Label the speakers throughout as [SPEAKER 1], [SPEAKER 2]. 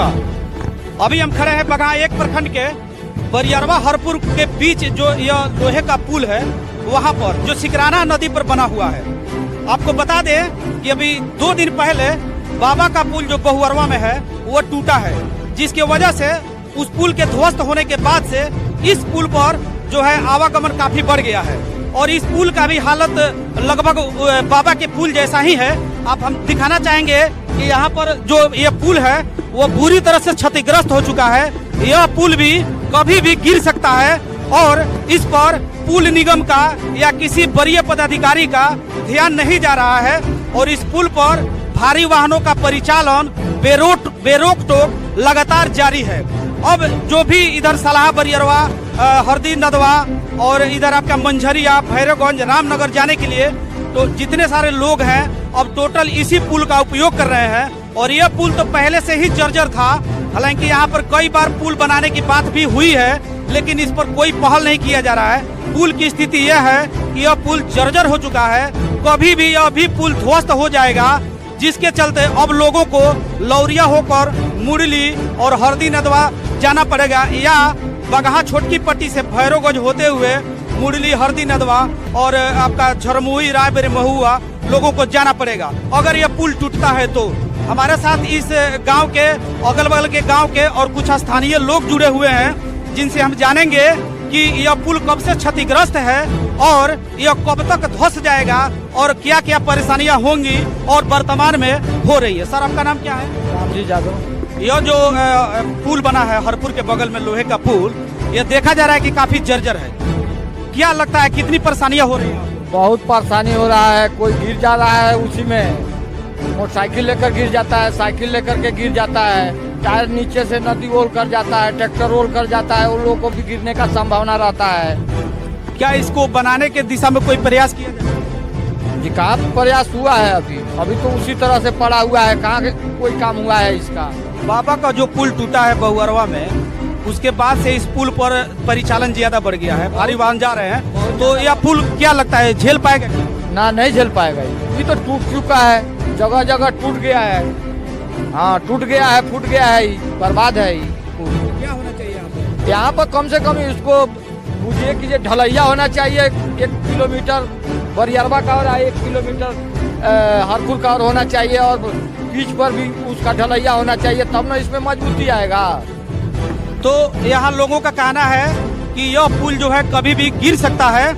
[SPEAKER 1] का। अभी हम खड़े हैं बगहा 1 प्रखंड के बरियरवा हरपुर के बीच जो यह लोहे का पुल है वहां पर जो सिकराना नदी पर बना हुआ है। आपको बता दें कि अभी 2 दिन पहले बाबा का पुल जो बहुअरवा में है वो टूटा है, जिसकी वजह से उस पुल के ध्वस्त होने के बाद से इस पुल पर जो है आवागमन काफी बढ़ गया है और इस पुल का भी हालत लगभग बाबा के पुल जैसा ही है। आप हम दिखाना चाहेंगे कि यहाँ पर जो ये पुल है वो बुरी तरह से क्षतिग्रस्त हो चुका है। यह पुल भी कभी भी गिर सकता है और इस पर पुल निगम का या किसी वरीय पदाधिकारी का ध्यान नहीं जा रहा है और इस पुल पर भारी वाहनों का परिचालन बेरोक टोक लगातार जारी है। अब जो भी इधर सलाह बरियरवा, हरदी नदवा और इधर आपका मंझरिया, भैरवगंज, रामनगर जाने के लिए तो जितने सारे लोग हैं अब टोटल इसी पुल का उपयोग कर रहे हैं और यह पुल तो पहले से ही जर्जर था। हालांकि यहाँ पर कई बार पुल बनाने की बात भी हुई है लेकिन इस पर कोई पहल नहीं किया जा रहा है। पुल की स्थिति यह है कि यह पुल जर्जर हो चुका है, कभी भी यह भी पुल ध्वस्त हो जाएगा, जिसके चलते अब लोगों को लौरिया होकर मुरली और हरदी नदवा जाना पड़ेगा या बगहा छोटकी पट्टी से भैरवगंज होते हुए मुरली, हरदी नदवा और आपका झरमुई, रायबेर, महुआ लोगों को जाना पड़ेगा अगर यह पुल टूटता है तो। हमारे साथ इस गांव के अगल बगल के गांव के और कुछ स्थानीय लोग जुड़े हुए हैं जिनसे हम जानेंगे कि यह पुल कब से क्षतिग्रस्त है और यह कब तक ध्वस्त जाएगा और क्या क्या परेशानियां होंगी और वर्तमान में हो रही है। सर आपका नाम क्या है?
[SPEAKER 2] रामजी जादव।
[SPEAKER 1] यह जो पुल बना है हरपुर के बगल में लोहे का पुल, यह देखा जा रहा है कि काफी जर्जर है। क्या लगता है कितनी परेशानियां हो रही हैं?
[SPEAKER 2] बहुत परेशानी हो रहा है। कोई गिर जा रहा है उसी में, मोटरसाइकिल लेकर गिर जाता है, साइकिल लेकर के गिर जाता है, टायर नीचे से नदी ओल कर जाता है, ट्रैक्टर ओल कर जाता है, उन लोगों को भी गिरने का संभावना रहता है।
[SPEAKER 1] क्या इसको बनाने के दिशा में कोई प्रयास किया जाए?
[SPEAKER 2] जी कहाँ प्रयास हुआ है? अभी तो उसी तरह से पड़ा हुआ है, कहाँ कोई काम हुआ है इसका।
[SPEAKER 1] बाबा का जो पुल टूटा है बहुअरवा में, उसके बाद से इस पुल पर परिचालन ज्यादा बढ़ गया है, भारी वाहन जा रहे हैं, तो यह पुल क्या लगता है झेल पाएगा?
[SPEAKER 2] ना, नहीं झेल पाएगा। ये तो टूट चुका है, जगह जगह टूट गया है। हाँ, टूट गया है, फूट गया है, बर्बाद है।
[SPEAKER 1] क्या होना चाहिए
[SPEAKER 2] यहाँ पर? कम से कम इसको बुझिए कि ढलैया होना चाहिए। 1 किलोमीटर बरियरवा का और 1 किलोमीटर हरपुर का और होना चाहिए और बीच पर भी उसका ढलैया होना चाहिए, तब ना इसमें मजबूती आएगा।
[SPEAKER 1] तो यहाँ लोगों का कहना है कि यह पुल जो है कभी भी गिर सकता है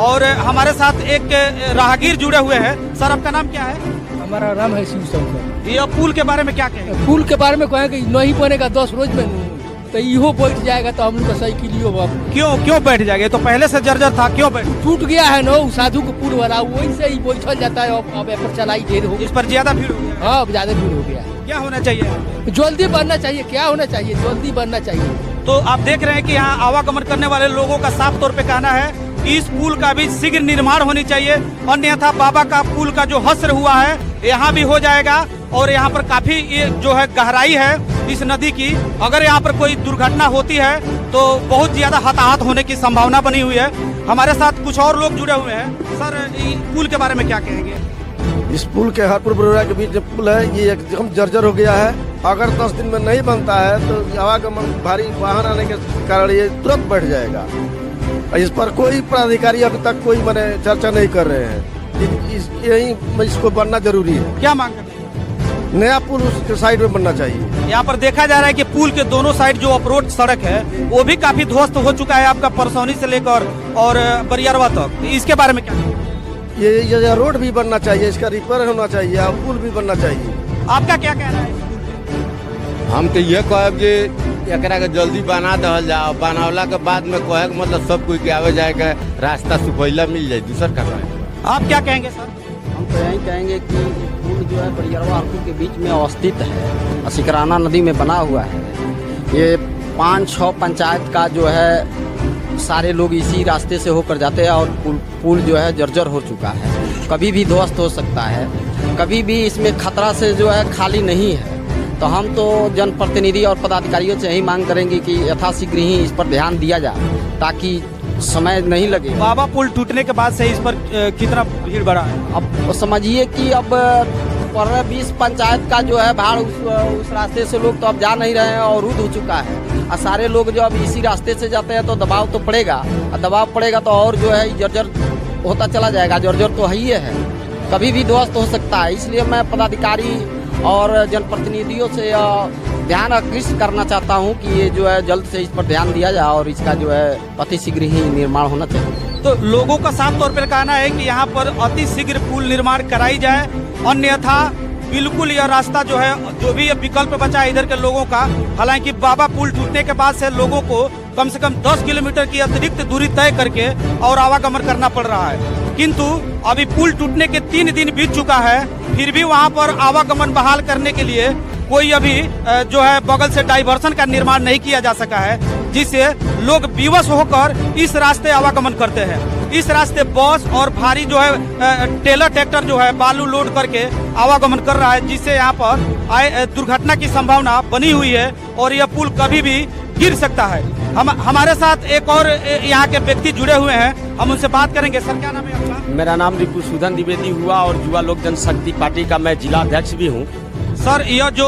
[SPEAKER 1] और हमारे साथ एक राहगीर जुड़े हुए हैं। सर आपका नाम क्या है?
[SPEAKER 3] हमारा नाम है शिव शंकर।
[SPEAKER 1] यह पुल के बारे में क्या कहेंगे?
[SPEAKER 3] पुल के बारे में कहें कि नहीं बनेगा 10 रोज में तो इहो बैठ जाएगा तो हम लोग का साइकिलियो
[SPEAKER 1] क्यों बैठ जाएगा? तो पहले से जर्जर था, क्यों बैठ?
[SPEAKER 3] टूट गया है ना साधु को पुल वाला, वही से ही बैठल जाता है। अब पर चलाई देर हो,
[SPEAKER 1] इस पर ज्यादा भीड़ हो गया।
[SPEAKER 3] हाँ, ज्यादा भीड़ हो गया।
[SPEAKER 1] क्या होना चाहिए?
[SPEAKER 3] जल्दी बनना चाहिए। क्या होना चाहिए? जल्दी बनना चाहिए।
[SPEAKER 1] तो आप देख रहे हैं कि यहाँ आवागमन करने वाले लोगों का साफ तौर पे कहना है कि इस पुल का भी शीघ्र निर्माण होनी चाहिए, अन्यथा बाबा का पुल का जो हस्र हुआ है यहाँ भी हो जाएगा और यहाँ पर काफी ये जो है गहराई है इस नदी की। अगर यहाँ पर कोई दुर्घटना होती है तो बहुत ज्यादा हताहत होने की संभावना बनी हुई है। हमारे साथ कुछ और लोग जुड़े हुए हैं। सर इस पुल के बारे में क्या कहेंगे?
[SPEAKER 4] इस पुल के हरपुर बरियरवा के बीच जो पुल है ये एकदम जर्जर हो गया है। अगर 10 दिन में नहीं बनता है तो आवागमन भारी वाहन आने के कारण ये तुरंत बैठ जाएगा। इस पर कोई पदाधिकारी अभी तक कोई मैंने चर्चा नहीं कर रहे हैं। यही इसको बनना जरूरी है।
[SPEAKER 1] क्या मांग करते हैं?
[SPEAKER 4] नया पुल उसके साइड में बनना चाहिए।
[SPEAKER 1] यहाँ पर देखा जा रहा है कि पुल के दोनों साइड जो अप्रोच सड़क है वो भी काफी ध्वस्त हो चुका है, आपका परसौनी से लेकर और बरियरवा तक। इसके बारे में क्या?
[SPEAKER 4] ये रोड भी बनना चाहिए, इसका रिपेयर होना चाहिए और पुल भी बनना चाहिए।
[SPEAKER 1] आपका क्या कहना है?
[SPEAKER 5] हम तो ये कहब कि एकरा के जल्दी बना दहल जाओ, बनावला के बाद में कहे मतलब सब कोई के आवे जाए के रास्ता सुपैला मिल जाए, दूसर का कहे।
[SPEAKER 1] आप क्या कहेंगे सर?
[SPEAKER 6] हम तो यही कहेंगे कि पुल जो है बरियरवा हरपुर के बीच में अवस्थित है और सिकराना नदी में बना हुआ है। ये 5-6 पंचायत का जो है सारे लोग इसी रास्ते से होकर जाते हैं और पुल जो है जर्जर हो चुका है, कभी भी ध्वस्त हो सकता है, कभी भी इसमें खतरा से जो है खाली नहीं है। तो हम तो जनप्रतिनिधि और पदाधिकारियों से यही मांग करेंगे कि यथाशीघ्र ही इस पर ध्यान दिया जाए ताकि समय नहीं लगे।
[SPEAKER 1] बाबा पुल टूटने के बाद से इस पर कितना भीड़ बढ़ा है?
[SPEAKER 6] अब समझिए कि अब पड़ रहा है। 20 पंचायत का जो है भाड़ उस रास्ते से लोग तो अब जा नहीं रहे हैं और अवरुद्ध हो चुका है। और सारे लोग जो अब इसी रास्ते से जाते हैं तो दबाव तो पड़ेगा, और दबाव पड़ेगा तो और जो है जर्जर होता चला जाएगा। जर्जर तो है ही है, कभी भी ध्वस्त हो सकता है। इसलिए मैं पदाधिकारी और जनप्रतिनिधियों से ध्यान आकृष्ट करना चाहता हूं कि ये जो है जल्द से इस पर ध्यान दिया जाए और इसका जो है अति शीघ्र ही निर्माण होना चाहिए।
[SPEAKER 1] तो लोगों का साफ तौर पर कहना है कि यहाँ पर अति शीघ्र पुल निर्माण कराई जाए, अन्यथा बिल्कुल यह रास्ता जो है, जो भी विकल्प बचा है इधर के लोगों का, हालांकि बाबा पुल टूटने के बाद से लोगों को कम से कम 10 किलोमीटर की अतिरिक्त दूरी तय करके और आवागमन करना पड़ रहा है। किंतु अभी पुल टूटने के 3 दिन बीत चुका है, फिर भी वहाँ पर आवागमन बहाल करने के लिए कोई अभी जो है बगल से डाइवर्सन का निर्माण नहीं किया जा सका है, जिससे लोग विवश होकर इस रास्ते आवागमन करते हैं। इस रास्ते बस और भारी जो है टेलर ट्रैक्टर जो है बालू लोड करके आवागमन कर रहा है, जिससे यहाँ पर दुर्घटना की संभावना बनी हुई है और यह पुल कभी भी गिर सकता है। हमारे साथ एक और यहाँ के व्यक्ति जुड़े हुए हैं, हम उनसे बात करेंगे। सर, क्या नाम है आपका?
[SPEAKER 7] मेरा नाम रिपुसूदन द्विवेदी हुआ और युवा लोक जनशक्ति पार्टी का मैं जिला अध्यक्ष भी हूँ।
[SPEAKER 1] सर, यह जो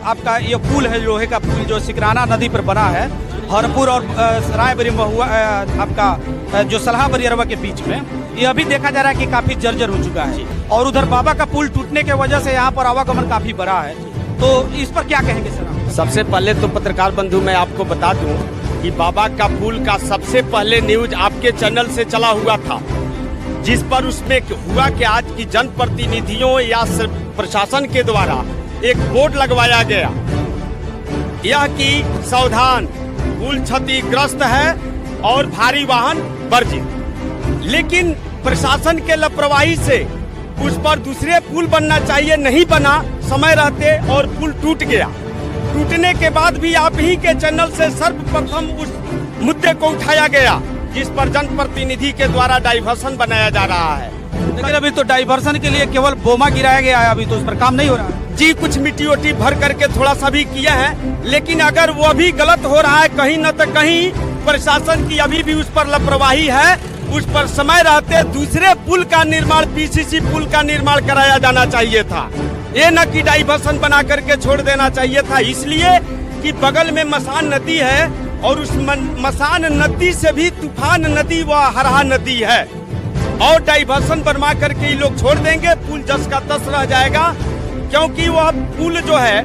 [SPEAKER 1] आपका ये पुल है, लोहे का पुल जो सिकराना नदी पर बना है, हरपुर और रायबरी महुआ आपका जो सलहा बरियरवा के बीच में, ये अभी देखा जा रहा है कि काफी जर्जर हो चुका है और उधर बाबा का पुल टूटने के वजह से यहाँ पर आवागमन काफी बढ़ा है, तो इस पर क्या कहेंगे सर?
[SPEAKER 7] सबसे पहले तो पत्रकार बंधु मैं आपको बता दूं कि बाबा का पुल का सबसे पहले न्यूज आपके चैनल से चला हुआ था, जिस पर उसमें हुआ कि आज की जनप्रतिनिधियों या प्रशासन के द्वारा एक बोर्ड लगवाया गया, यह कि सावधान, पुल क्षतिग्रस्त है और भारी वाहन वर्जित। लेकिन प्रशासन के लापरवाही से उस पर दूसरे पुल बनना चाहिए, नहीं बना समय रहते और पुल टूट गया। टूटने के बाद भी आप ही के चैनल से सर्वप्रथम उस मुद्दे को उठाया गया, जिस पर जनप्रतिनिधि के द्वारा डाइवर्सन बनाया जा रहा है।
[SPEAKER 1] लेकिन अभी तो डाइवर्सन के लिए केवल बोमा गिराया गया है, अभी तो उस पर काम नहीं हो रहा है।
[SPEAKER 7] जी, कुछ मिट्टी ओटी भर करके थोड़ा सा भी किया है, लेकिन अगर वो भी गलत हो रहा है कहीं न तो कहीं प्रशासन की अभी भी उस पर लापरवाही है। उस पर समय रहते दूसरे पुल का निर्माण, पीसीसी पुल का निर्माण कराया जाना चाहिए था, ये न कि डाइवर्सन बना करके छोड़ देना चाहिए था। इसलिए कि बगल में मसान नदी है और उस मसान नदी से भी तूफान नदी व हरहा नदी है, और डाइवर्सन बनवा करके ये लोग छोड़ देंगे, पुल जस का तस रह जाएगा। क्योंकि वह पुल जो है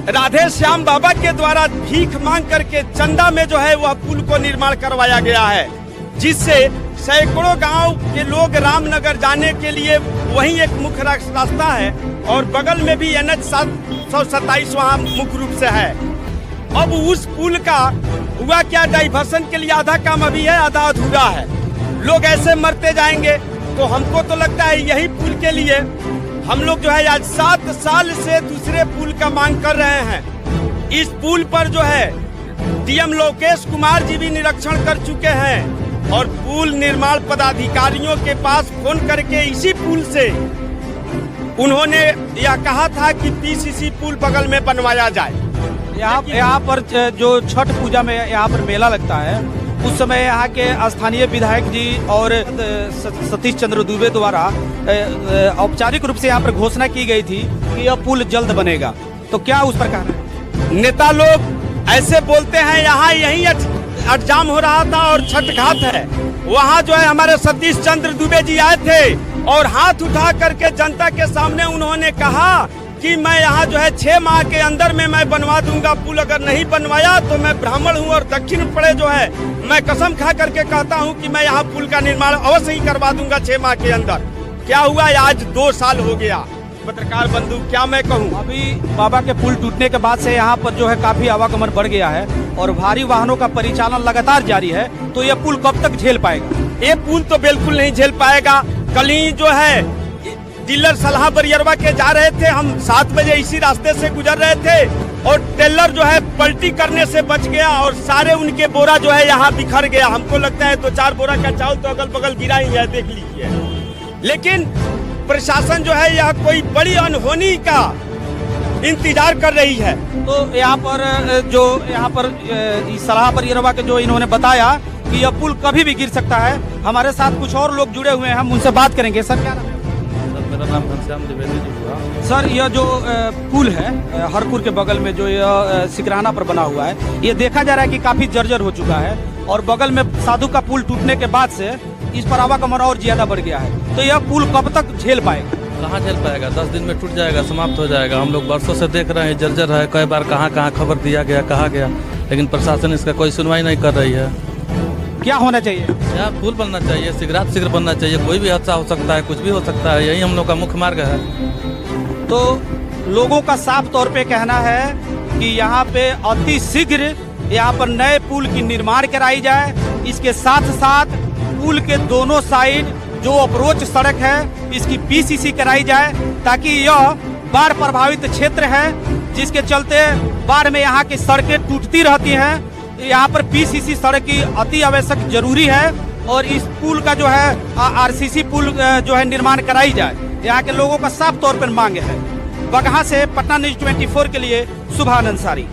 [SPEAKER 7] राधे श्याम बाबा के द्वारा भीख मांग करके चंदा में जो है वह पुल को निर्माण करवाया गया है, जिससे सैकड़ों गांव के लोग रामनगर जाने के लिए वही एक मुख्य रास्ता है और बगल में भी NH 727 वहाँ मुख्य रूप से है। अब उस पुल का हुआ क्या, डाइवर्सन के लिए आधा काम अभी है, आधा अधूरा है। लोग ऐसे मरते जाएंगे, तो हमको तो लगता है यही पुल के लिए हम लोग जो है आज 7 साल से दूसरे पुल का मांग कर रहे हैं। इस पुल पर जो है DM लोकेश कुमार जी भी निरीक्षण कर चुके हैं और पुल निर्माण पदाधिकारियों के पास फोन करके इसी पुल से उन्होंने यह कहा था कि पीसीसी पुल बगल में बनवाया जाए।
[SPEAKER 1] यहाँ पर जो छठ पूजा में यहाँ पर मेला लगता है, उस समय यहाँ के स्थानीय विधायक जी और सतीश चंद्र दुबे द्वारा औपचारिक रूप से यहाँ पर घोषणा की गई थी कि यह पुल जल्द बनेगा, तो क्या उस पर कहना है?
[SPEAKER 7] नेता लोग ऐसे बोलते हैं, यहाँ यही अटजाम हो रहा था और छठ घाट है, वहाँ जो है हमारे सतीश चंद्र दुबे जी आए थे और हाथ उठा करके जनता के सामने उन्होंने कहा कि मैं यहाँ जो है 6 माह के अंदर में मैं बनवा दूंगा पुल, अगर नहीं बनवाया तो मैं ब्राह्मण हूँ और दक्षिण पड़े जो है मैं कसम खा करके कहता हूँ कि मैं यहाँ पुल का निर्माण अवश्य ही करवा दूंगा 6 माह के अंदर। क्या हुआ, आज 2 साल हो गया। पत्रकार बंधु, क्या मैं कहूँ,
[SPEAKER 1] अभी बाबा के पुल टूटने के बाद से यहाँ पर जो है काफी आवागमन बढ़ गया है और भारी वाहनों का परिचालन लगातार जारी है, तो ये पुल कब तक झेल पाएगा?
[SPEAKER 7] ये पुल तो बिल्कुल नहीं झेल पाएगा। कल ही जो है डीलर सलहा बरियरवा के जा रहे थे, हम 7 बजे इसी रास्ते से गुजर रहे थे और टेलर जो है पलटी करने से बच गया और सारे उनके बोरा जो है यहाँ बिखर गया। हमको लगता है 2-4 बोरा का चावल तो अगल बगल गिरा ही है, देख लीजिए। लेकिन प्रशासन जो है यह कोई बड़ी अनहोनी का इंतजार कर रही है।
[SPEAKER 1] तो यहाँ पर सलहा बरियरवा के जो इन्होंने बताया कि यह पुल कभी भी गिर सकता है, हमारे साथ कुछ और लोग जुड़े हुए हैं, हम उनसे बात करेंगे। सर, क्या नाम है?
[SPEAKER 8] मेरा नाम घनश्याम द्विवेदी जी हुआ।
[SPEAKER 1] सर यह जो पुल है हरपुर के बगल में जो यह सिकराना पर बना हुआ है, ये देखा जा रहा है कि काफी जर्जर हो चुका है और बगल में साधु का पुल टूटने के बाद से इस पर आवागमन और ज्यादा बढ़ गया है। तो यह पुल कब तक झेल पाएगा?
[SPEAKER 8] कहाँ झेल पाएगा, 10 दिन में टूट जाएगा, समाप्त हो जाएगा। हम लोग बरसों से देख रहे हैं जर्जर है, कई बार कहाँ कहाँ खबर दिया गया, कहा गया, लेकिन प्रशासन इसका कोई सुनवाई नहीं कर रही है।
[SPEAKER 1] क्या होना चाहिए?
[SPEAKER 8] यहाँ पुल बनना चाहिए, शीघ्र बनना चाहिए। कोई भी हादसा हो सकता है, कुछ भी हो सकता है, यही हम लोग का मुख्य मार्ग है।
[SPEAKER 1] तो लोगों का साफ तौर पे कहना है कि यहाँ पे अति शीघ्र यहाँ पर नए पुल की निर्माण कराई जाए। इसके साथ साथ पुल के दोनों साइड जो अप्रोच सड़क है इसकी पीसीसी कराई जाए, ताकि यह बाढ़ प्रभावित क्षेत्र है जिसके चलते बाढ़ में यहाँ की सड़कें टूटती रहती हैं। यहाँ पर पीसीसी सड़क की अति आवश्यक जरूरी है और इस पुल का जो है आरसीसी पुल जो है निर्माण कराई जाए। यहाँ के लोगों का साफ तौर पर मांग है। बगहा से पटना न्यूज 24 के लिए सुभान अंसारी।